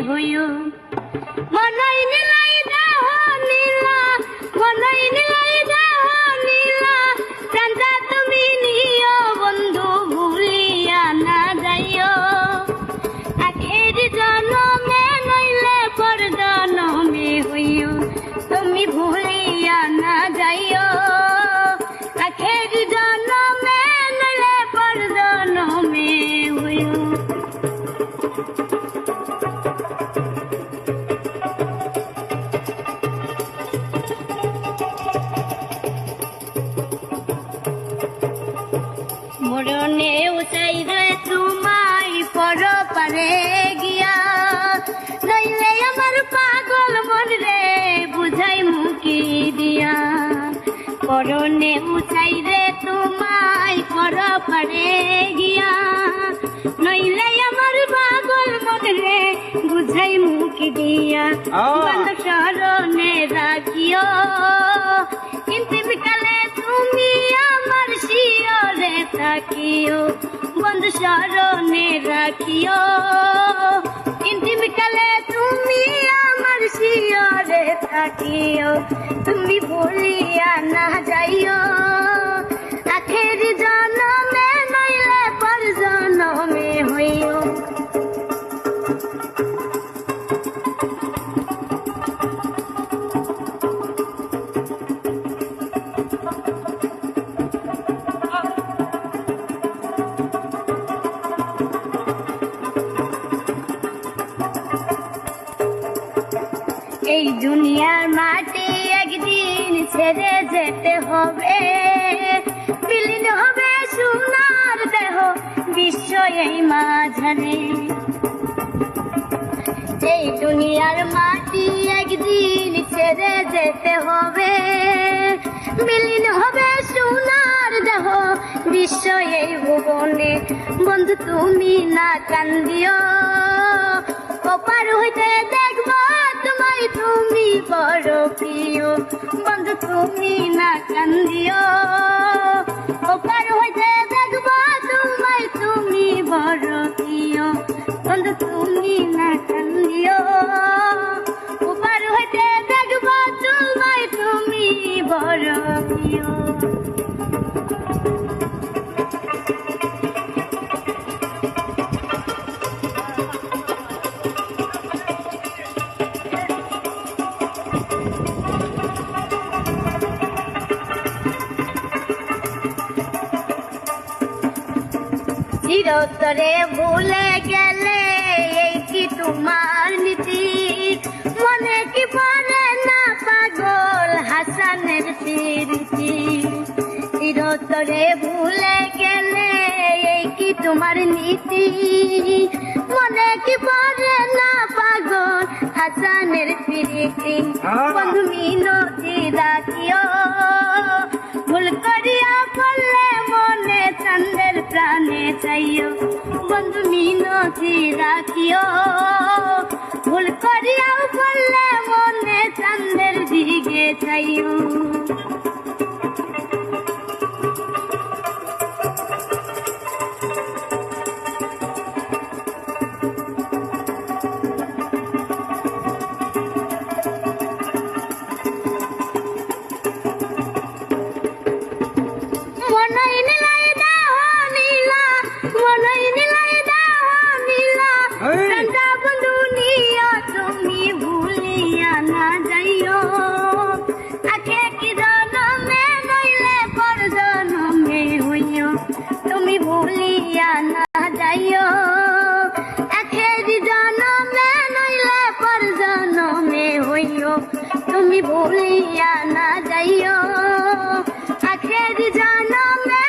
হইও মনই নিলাই দেহ নীলা মনই নিলাই দেহ নীলা প্রাণটা তুমি নিও বন্ধু ভুলিয়া না যাইও আখের জনমে নইলে পর জনমে হইও তুমি ভুলিয়া না যাইও আখের জনমে নইলে পর জনমে হইও মরণে উচাই রে তোমায় পর পারে গিয়া নইলে আমার পাগল মন রে বুঝাই মুকি দিয়া মরণে উচাই রে তোমায় পর পারে গিয়া নইলে আমার পাগল মন রে বুঝাই মুকি দিয়া বন্ধ শরণে রাখিও কিন্তু বিকালে তুমি আমার শিয়রে থাকিও বন্ধু শরণে রাখিও কিন্তু বিকালে তুমি আমার শিয়রে থাকিও তুমি ভুলিয়া না যাইও আখের জনমে নইলে পর জনমে হইও এই দুনিয়ার মাটি একদিন ছেড়ে যেতে হবে বিলীন হবে সোনার দেহ বিশ্ব এই মাঝারে এই দুনিয়ার মাটি একদিন ছেড়ে যেতে হবে বিলীন হবে সোনার দেহ বিশ্ব এই ভুবনে বন্ধু তুমি না কান্দিও ওপার হইতে দেখবো তোমায় তুমি বড় প্রিয় বন্ধু তুমি না কান্দিও ওপার হইতে দেখবো তোমায় তুমি বড় প্রিয় বন্ধু তুমি না কান্দিও ওপার হইতে দেখবো তোমায় তুমি বড় প্রিয় চিরতরে ভুলে গেলে এই কি তোমার নীতি মনে কি পড়ে না পাগল হাসানের স্মৃতি চিরতরে ভুলে গেলে এই কি তোমার নীতি মনে কি পড়ে না পাগল হাসানের স্মৃতি বন্ধু মিনতি রাখিও ভুল করিয়া বললে মনে চাঁদের প্রাণে চাইও বন্ধু মিনতি রাখিও ভুল করিয়াও বললে মনে চাঁদের দিকে চাইও তুমি ভুলিয়া না যাইও আখের জনমে নইলে পর জনমে হইও তুমি ভুলিয়া না যাইও আখের জনমে